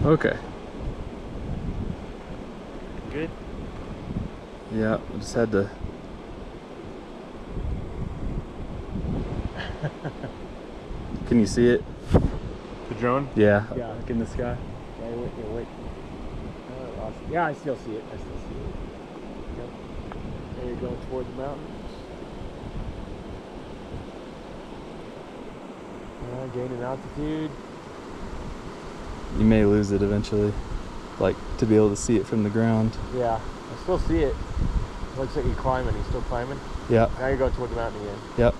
Okay. Good? Yeah, I just had to. Can you see it? The drone? Yeah. Yeah. Like in the sky. Yeah, wait. Yeah, I still see it. Yep. There you're going toward the mountains. Gaining altitude. You may lose it eventually, like to be able to see it from the ground. Yeah, I still see it. Looks like you're climbing. You're still climbing? Yeah. Now you're going toward the mountain again. Yep.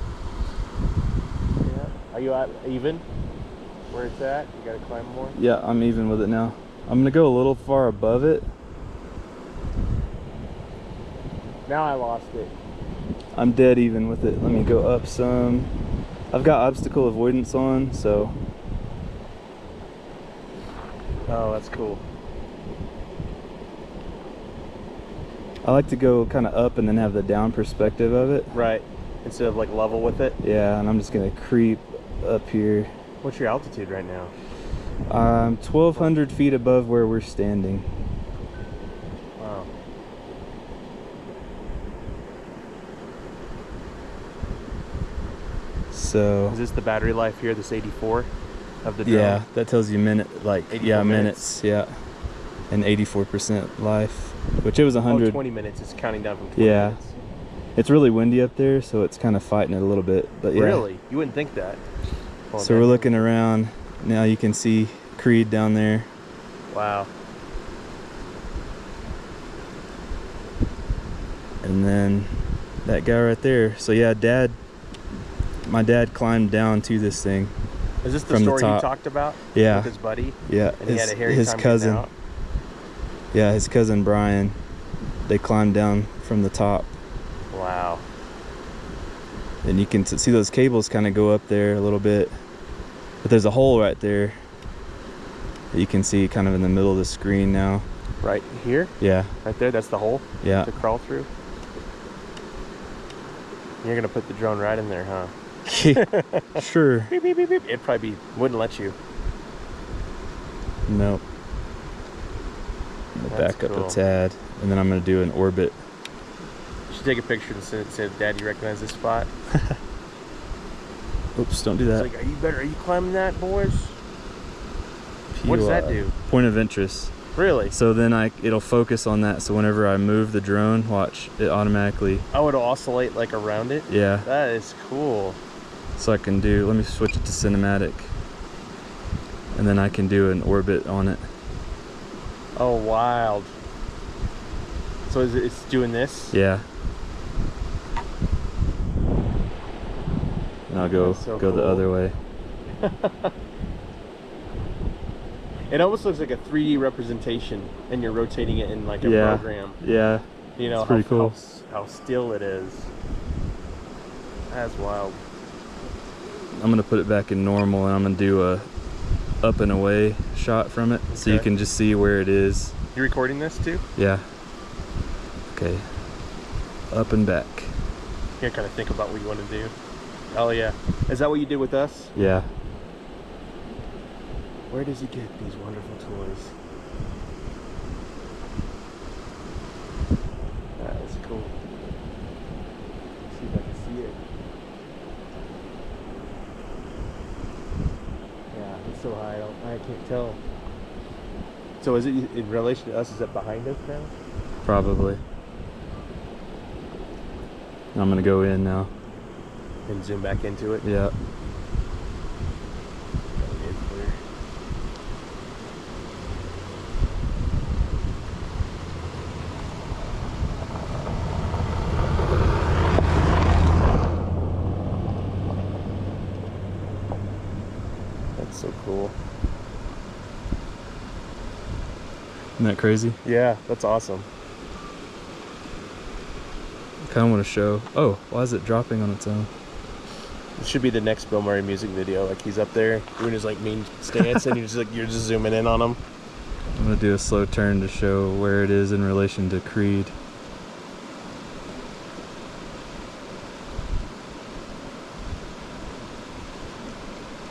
Yeah. Are you at even where it's at? You gotta climb more? Yeah, I'm even with it now. I'm gonna go a little far above it. Now I lost it. I'm dead even with it. Let me go up some. I've got obstacle avoidance on, so. Oh, that's cool. I like to go kind of up and then have the down perspective of it. Right. Instead of like level with it. Yeah, and I'm just gonna creep up here. What's your altitude right now? 1,200 feet above where we're standing. Wow. So. Is this the battery life here? This 84 of the drone? Yeah, that tells you minute, like, 84 yeah, minutes. yeah. And 84% life, which it was 100. 20 minutes. It's counting down from 20 Yeah. minutes. It's really windy up there, so it's kind of fighting it a little bit. But yeah. Really? You wouldn't think that. So we're looking around. Now you can see Creede down there. Wow. And then that guy right there. So yeah, my dad climbed down to this thing. Is this the from the story you top. talked about? Yeah. With his buddy? Yeah. And he had a hairy his time getting cousin. out? Yeah, his cousin Brian. They climbed down from the top. Wow. And you can see those cables kind of go up there a little bit. But there's a hole right there that you can see kind of in the middle of the screen now. Right here? Yeah. Right there? That's the hole? Yeah. To crawl through? You're going to put the drone right in there, huh? Sure. Beep, beep, beep, beep. It probably wouldn't let you. Nope. I'm gonna back up a tad, and then I'm gonna do an orbit. You should take a picture and say, Dad, you recognize this spot? Oops, don't do that. It's like, are you climbing that, boys? What does that do? Point of interest. Really? So then it'll focus on that, so whenever I move the drone, watch, it automatically. Oh, it'll oscillate like around it? Yeah. That is cool. So I can do, let me switch it to cinematic. And then I can do an orbit on it. Oh, wild. So it's doing this? Yeah. And I'll go cool. the other way. It almost looks like a 3D representation, and you're rotating it in like a program. Yeah. You know, it's pretty cool. How still it is. That's wild. I'm gonna put it back in normal, and I'm gonna do a up and away shot from it, so you can just see where it is. You recording this too? Yeah. Okay. Up and back. You kind of think about what you want to do. Oh yeah. Is that what you did with us? Yeah. Where does he get these wonderful toys? That is cool. Let's see if I can see it. Yeah, it's so high. I can't tell. So is it in relation to us? Is it behind us now? Probably. I'm gonna go in now. And zoom back into it? Yeah. That's so cool. Isn't that crazy? Yeah, that's awesome. I kind of want to show. Oh, why is it dropping on its own? It should be the next Bill Murray music video. Like he's up there doing his like mean stance, and you're just zooming in on him. I'm gonna do a slow turn to show where it is in relation to Creede.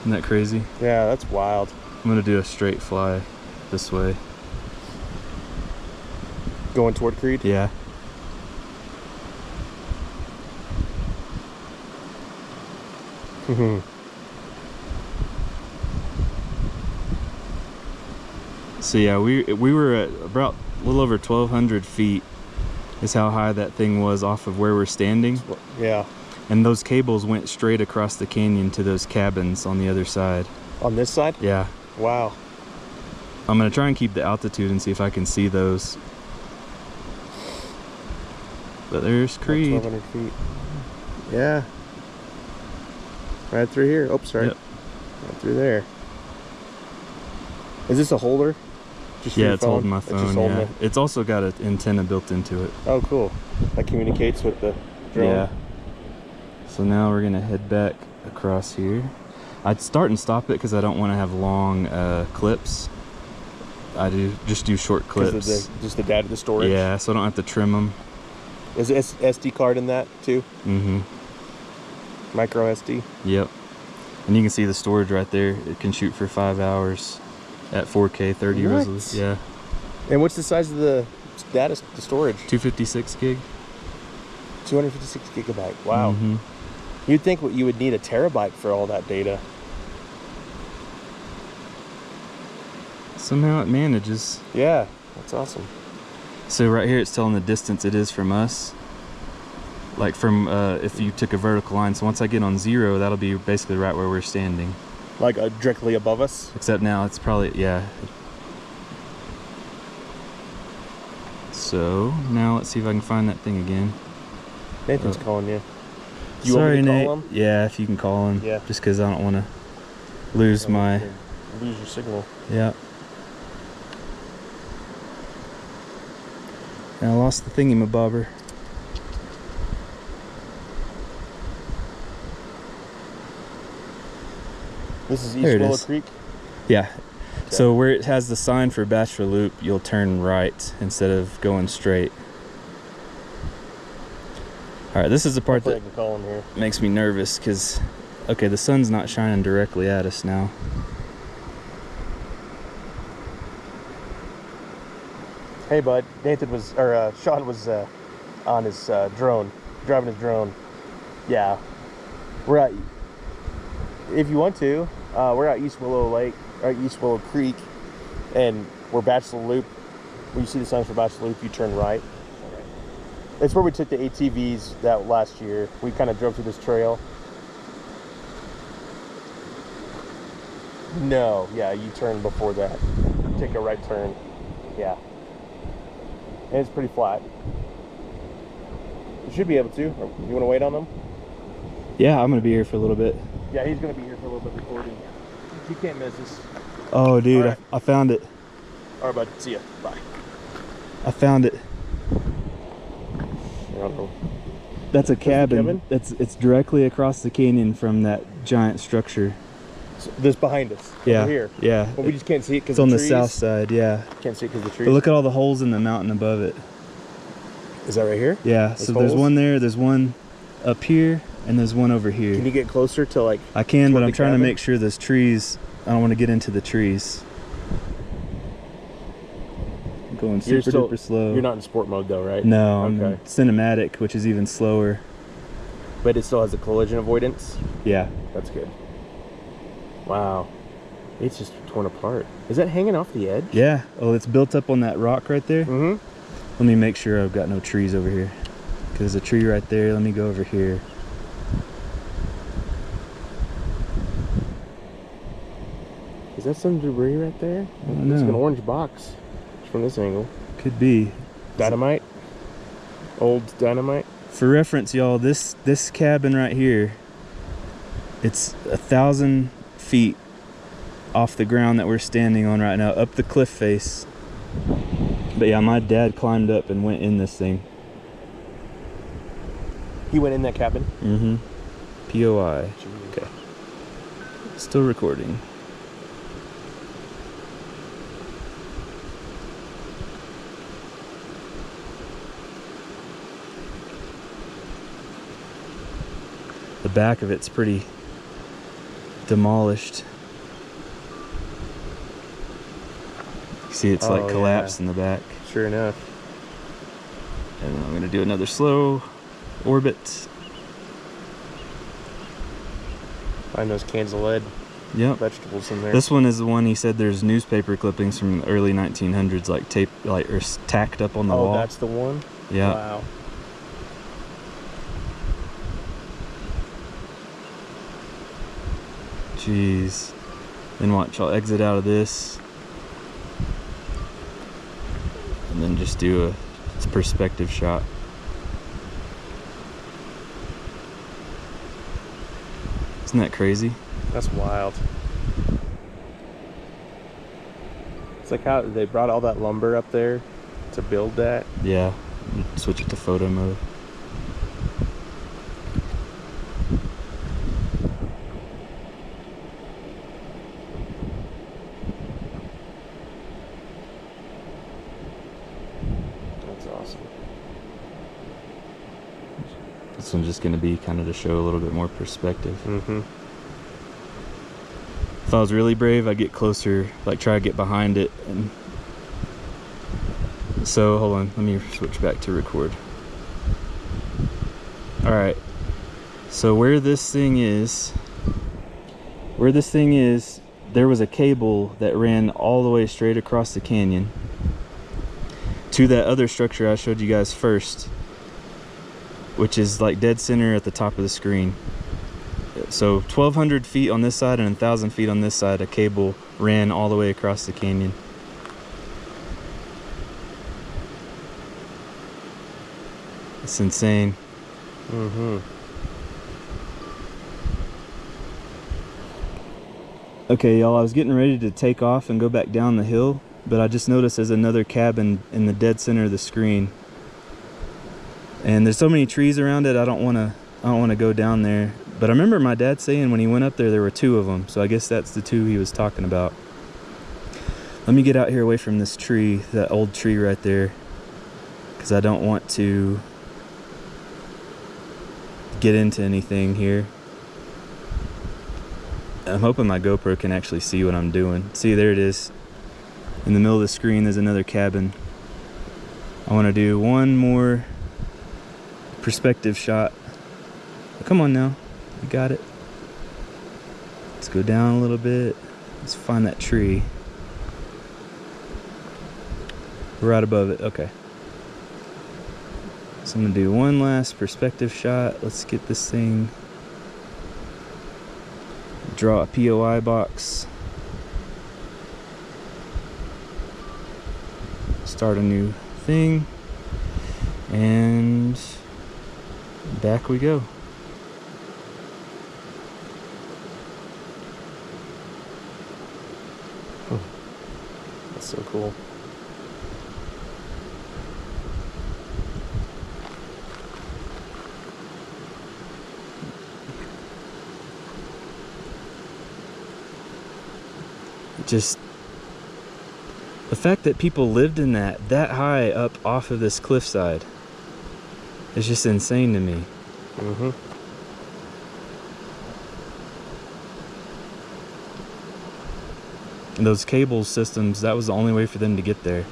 Isn't that crazy? Yeah, that's wild. I'm gonna do a straight fly. this way. Going toward Creede? Yeah. So yeah, we were at about a little over 1,200 feet is how high that thing was off of where we're standing. Yeah. And those cables went straight across the canyon to those cabins on the other side. On this side? Yeah. Wow. I'm gonna try and keep the altitude and see if I can see those. But there's Creede. 1,200 feet. Yeah. Right through here. Oh, sorry. Yep. Right through there. Is this a holder? Just for Yeah, your it's phone? holding my It's phone. just holding Yeah. it. It's also got an antenna built into it. Oh, cool. That communicates with the drone. Yeah. So now we're gonna head back across here. I'd start and stop it because I don't want to have long clips. I just do short clips. Just the data, the storage. Yeah, so I don't have to trim them. Is SD card in that too? Mm-hmm. Micro SD. Yep. And you can see the storage right there. It can shoot for 5 hours at 4K 30 What? resolution. Yeah. And what's the size of the data, the storage? 256 gig. 256 gigabyte. Wow. Mm-hmm. You'd think you would need a terabyte for all that data. Somehow it manages. Yeah, that's awesome. So right here it's telling the distance it is from us. Like from if you took a vertical line. So once I get on 0, that'll be basically right where we're standing. Like directly above us? Except now it's probably, yeah. So now let's see if I can find that thing again. Nathan's calling you. You Sorry, want me to Nate. call him? Yeah, if you can call him. Yeah. Just because I don't want to lose my. Lose your signal. Yeah. And I lost the thingy-mabobber. This is There East it Willow is. Creek? Yeah. So where it has the sign for Bachelor Loop, you'll turn right instead of going straight. All right, this is the part Hopefully that I can call him here. makes me nervous because, okay, the sun's not shining directly at us now. Hey, bud. Sean was on his drone, driving his drone. Yeah. We're at, if you want to, we're at East Willow Lake, or East Willow Creek, and we're Bachelor Loop. When you see the signs for Bachelor Loop, you turn right. It's where we took the ATVs that last year. We kind of drove through this trail. No, yeah, you turn before that. Take a right turn. Yeah. And it's pretty flat. You should be able to. You want to wait on them? Yeah, I'm gonna be here for a little bit. Yeah, he's going to be here for a little bit recording. You can't miss this. Oh, dude, All right. I found it. All right, bud. See ya. Bye. I found it. That's a cabin. cabin? It's directly across the canyon from that giant structure. So this behind us. Yeah. Over here. Yeah. But we just can't see it because It's on the south side. Yeah. Can't see it because of the trees. But look at all the holes in the mountain above it. Is that right here? Yeah. Those So there's holes? one there. There's one up here, and there's one over here. Can you get closer to like? I can, but toward I'm the trying to cabin? make sure there's trees. I don't want to get into the trees. I'm going super duper slow. You're not in sport mode though, right? No, I'm Okay. in cinematic, which is even slower. But it still has the collision avoidance. Yeah. That's good. Wow. It's just torn apart. Is that hanging off the edge? Yeah. Oh, it's built up on that rock right there. Mm-hmm. Let me make sure I've got no trees over here. Because there's a tree right there. Let me go over here. Is that some debris right there? I don't It's like an know. orange box from this angle. Could be. Dynamite? Old dynamite? For reference, y'all, this cabin right here, it's 1,000 feet off the ground that we're standing on right now, up the cliff face. But yeah, my dad climbed up and went in this thing. He went in that cabin? Mm-hmm. POI. Okay. Still recording. The back of it's pretty demolished. See, it's like Oh, collapsed yeah. in the back. Sure enough. And then I'm gonna do another slow orbit. Find those cans of lead. Yep. Vegetables in there. This one is the one he said there's newspaper clippings from the early 1900s, like tape, like or tacked up on the wall. Oh, that's the one? Yeah. Wow. Jeez. Then watch, I'll exit out of this. And then just do a perspective shot. Isn't that crazy? That's wild. It's like how they brought all that lumber up there to build that. Yeah. Switch it to photo mode. That's awesome. This one's just going to be kind of to show a little bit more perspective. Mm-hmm. If I was really brave, I'd get closer, like try to get behind it. And so, hold on, let me switch back to record. All right, so where this thing is, there was a cable that ran all the way straight across the canyon to that other structure I showed you guys first, which is like dead center at the top of the screen. So 1,200 feet on this side and 1,000 feet on this side, a cable ran all the way across the canyon. It's insane. Mm-hmm. Okay, y'all, I was getting ready to take off and go back down the hill, but I just noticed there's another cabin in the dead center of the screen. And there's so many trees around it, I don't want to go down there. But I remember my dad saying when he went up there were 2 of them, so I guess that's the 2 he was talking about. Let me get out here away from this tree, that old tree right there, because I don't want to get into anything here. I'm hoping my GoPro can actually see what I'm doing. See, there it is. In the middle of the screen, there's another cabin. I want to do one more perspective shot. Come on now. You got it. Let's go down a little bit. Let's find that tree. Right above it. Okay. So I'm going to do one last perspective shot. Let's get this thing. Draw a POI box. Start a new thing. And back we go. That's so cool. Just the fact that people lived in that high up off of this cliffside is just insane to me. Mm-hmm. And those cable systems, that was the only way for them to get there.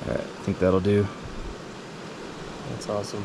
All right, I think that'll do. That's awesome.